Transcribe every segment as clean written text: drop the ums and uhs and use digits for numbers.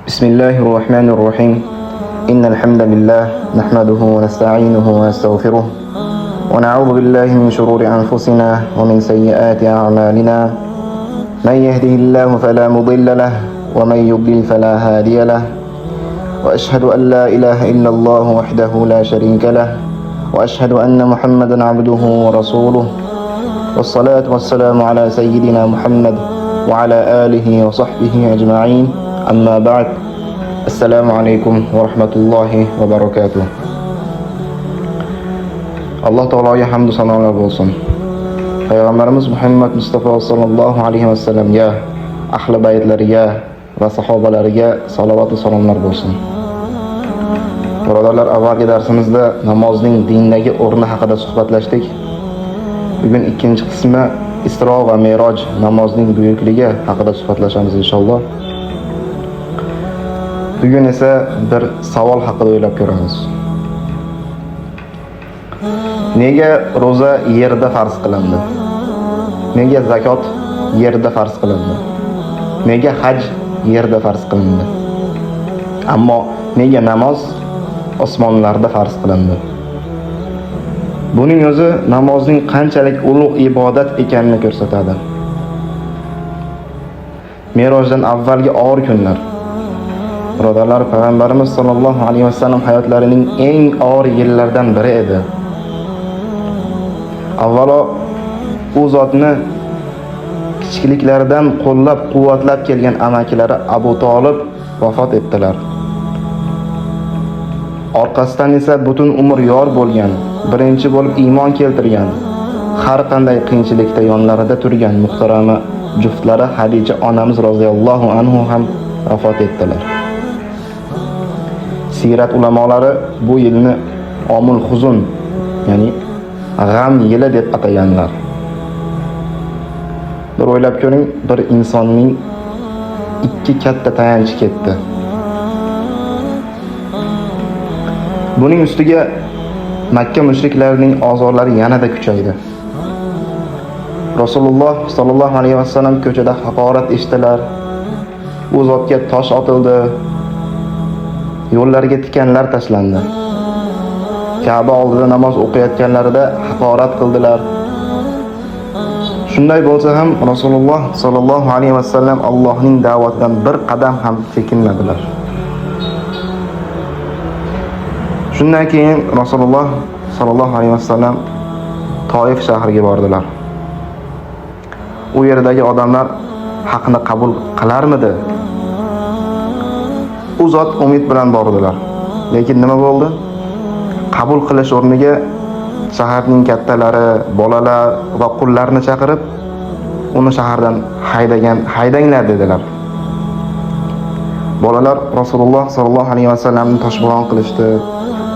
بسم الله الرحمن الرحيم إن الحمد لله نحمده ونستعينه ونستغفره ونعوذ بالله من شرور أنفسنا ومن سيئات أعمالنا من يهده الله فلا مضل له ومن يضلل فلا هادي له وأشهد أن لا إله إلا الله وحده لا شريك له وأشهد أن محمدا عبده ورسوله والصلاة والسلام على سيدنا محمد وعلى آله وصحبه أجمعين أما بعد السلام عليكم ورحمة الله وبركاته. Allah Taologa hamd va sanolar bo'lsin. Payg'ambarimiz Muhammad Mustafa sallallohu alayhi vasallamga, ahli baytlariga va sahobalariga salovat va salomlar bo'lsin. Birodarlar, avvalgi darsimizda namozning dindagi o'rni haqida suhbatlashdik. Bugun ikkinchi qismi Isro va Me'roj namozning buyukligi haqida suhbatlashamiz inshaalloh. Bugun esa bir savol haqida o'ylab ko'ramiz. Nega roza yerda farz qilindi? Nega zakot yerda farz qilindi? Nega haj yerda farz qilindi? Ammo nega namoz osmonlarda farz qilindi? Buning o'zi namozning qanchalik ulug' ibodat ekanini ko'rsatadi. Me'rojdan avvalgi og'ir kunlar. Birodarlar, Payg'ambarimiz sollallohu alayhi vasallam hayotlarining eng og'ir yillaridan biri edi. Avvalo u zotni kichikliklaridan qo'llab-quvvatlab kelgan amakilari Abu Talib vafot etdilar. Orqasidan esa butun umr yor bo'lgan, birinchi bo'lib iymon keltirgan, har qanday qiyinchilikda yonlarida turgan muhtarama juftlari Hadija onamiz roziyallohu anhu ham vafot etdilar. Sirat ulamolari bu yilni omul huzun, ya'ni g'am yili deb ataganlar. Bir o'ylab ko'ring, bir insonning ikki katta tayanchi ketdi. Buning ustiga Makka mushriklarining ozorlari yanada kuchaydi. Rasululloh sallallohu alayhi vasallam ko'chada haqorat eshitilar. U zotga tosh otildi. Yo'llariga tikanlar tashlandi. Ka'ba oldida namoz o'qiyotganlarida haqorat qildilar. Shunday bo'lsa ham Rasululloh sallallohu alayhi vasallam Allohning da'vatidan bir qadam ham chekinmadilar. Shundan keyin Rasululloh sallallohu alayhi vasallam Toif shahriga bordilar. U yerdagi odamlar haqni qabul qilarmidi? U zot umid bilan bordilar. Lekin nima bo'ldi? Qabul qilish o'rniga shaharning kattalari, bolalar va qullarni chaqirib, uni shahardan haydanglar dedilar. Bolalar Rasululloh sallallohu alayhi vasallamni toshbo'ron qilishdi.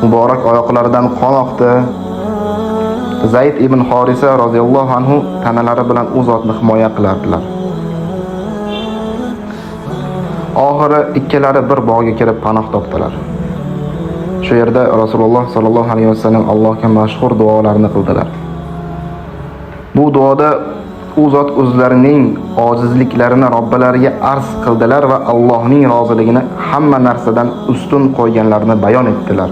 Muborak oyoqlaridan qon oqdi. Zayd ibn Horisa roziyallohu anhu tanalari bilan u zotni himoya qilardilar. Oxiri ikkalari bir bog'ga kirib panoh topdilar. Shu yerda Rasululloh sallallohu alayhi vasallam Allohga mashhur duolarni qildilar. Bu duoda u zot o'zlarining ojizliklarini Robbilariga arz qildilar va Allohning roziligini hamma narsadan ustun qo'yganlarini bayon etdilar.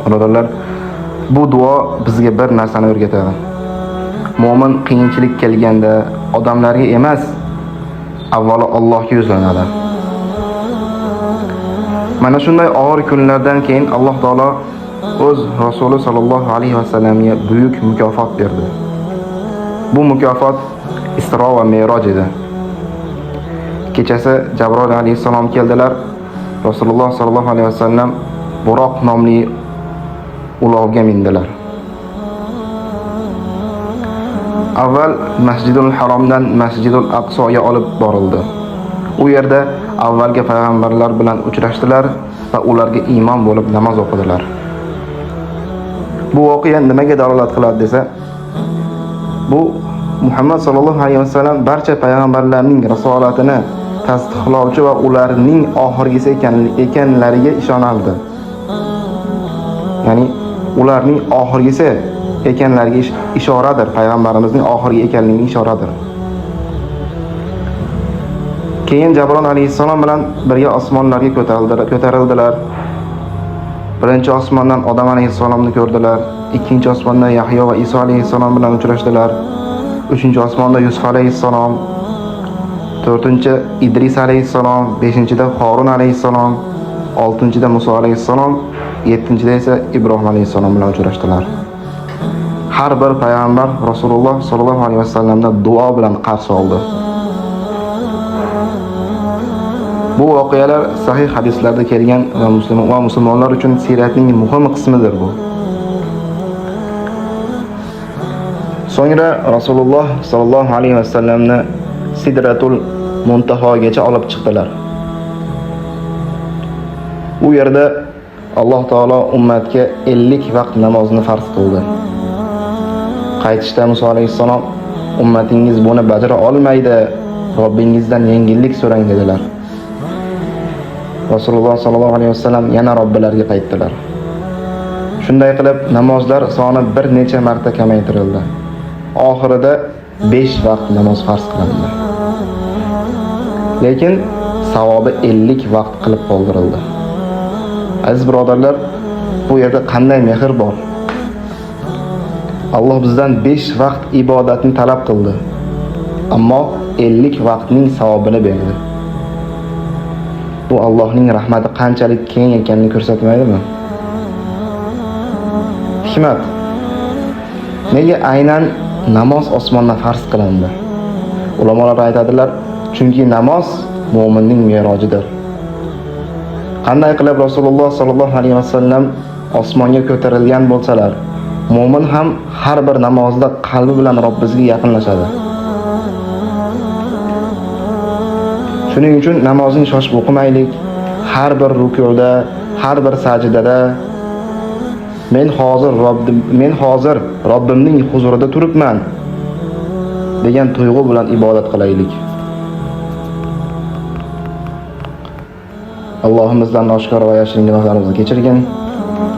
Birodarlar, bu duo bizga bir narsani o'rgatadi. Mo'min qiyinchilik kelganda odamlarga emas, avvalo Allohga yuzlanadi. Mana shunday og'ir kunlardan keyin Alloh taolo o'z Rasuli sallallohu alayhi vasallamga buyuk mukofot berdi. Bu mukofot Isro va Me'roj edi. Kechasi Jabroil alayhisalom keldilar. Rasululloh sallallohu alayhi vasallam Buroq nomli ulovga mindilar. Avval Masjidul Haromdan Masjidul Aqsoga olib borildi. U yerda avvalgi payg'ambarlar bilan uchrashdilar va ularga iymon bo'lib namoz o'qidilar. Bu voqea nimaga dalolat qiladi desa, bu Muhammad sallallohu alayhi vasallam barcha payg'ambarlarning risolatini tasdiqlovchi va ularning oxirgisi ekanlariga ishonardi. Ya'ni ularning oxirgisi ekanlariga ishoradir, payg'ambarimizning oxirgi ekanligiga ishoradir. Keyin Jabron alayhissalom bilan birga osmonlarga ko'tarildilar. Birinchi osmondan Odam alayhissalomni ko'rdilar. Ikkinchi osmondan Yahyo va Iso alayhissalom bilan uchrashdilar. Uchinchi osmonda Yusuf alayhissalom, to'rtinchi Idris alayhissalom, beshinchida Harun alayhissalom, oltinchida Muso alayhissalom, yettinchida esa Ibrohim alayhissalom bilan uchrashdilar. Har bir payg'ambar Rasululloh sollallohu alayhi vasallamdan duo bilan qarshi oldi. Bu voqealar sahih hadislarda kelgan va musulmonlar uchun siyratning muhim qismidir bu. So'ngra Rasululloh sollallohu alayhi vasallamni Sidratul Muntahogacha olib chiqdilar. U yerda Alloh taolo ummatga 50 vaqt namozni farz qildi. Qaytishda Muso alayhissalom ummatingiz buni bajara olmaydi, Robbingizdan yengillik so'rang dedilar. Rasululloh sollallohu alayhi vasallam yana Robbilariga qaytdilar. Shunday qilib namozlar soni bir necha marta kamaytirildi. Oxirida 5 vaqt namoz farz qilindi. Lekin savobi 50 vaqt qilib qoldirildi. Aziz birodarlar, bu yerda qanday mehr bor? Alloh bizdan 5 vaqt ibodatni talab qildi, ammo 50 vaqtning savobini berdi. Bu Allohning rahmati qanchalik keng ekanini ko'rsatmaydimi? Hikmat. Nega aynan namoz osmondan farz qilindi? Ulamolar aytadilar, chunki namoz mu'minning me'rojidir. Qanday qilib Rasululloh sollallohu alayhi vasallam osmonga ko'tarilgan bo'lsalar, mu'min ham har bir namozda qalbi bilan Robbisiga yaqinlashadi. Shuning uchun namozni shoshib o'qimaylik. Har bir rukuda, har bir sajdada men hozir Robbimning huzurida turibman degan tuyg'u bilan ibodat qilaylik. Allohimizdan oshkora va yashirin gunohlarimizni kechirgin.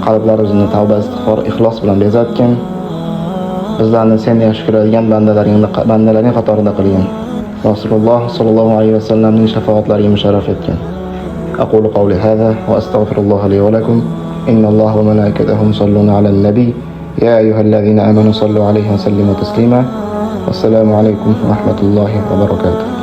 Qalblarimizni tavba, istig'for, ixlos bilan bezatgin. Bizlarni sen yaxshi ko'radigan bandalaring qatorida qilgin. Rasululloh sollallohu alayhi vasallamning shafaatlariga musharraf etgan. Aqulu qawli hadha va astaghfirulloh li va lakum. Innalloha va malaikatahu yusalluna alan nabiy. Ya ayyuhallazina amanu sallu alayhi wa sallimu taslima. Assalomu alaykum va rahmatullohi va barakatuh.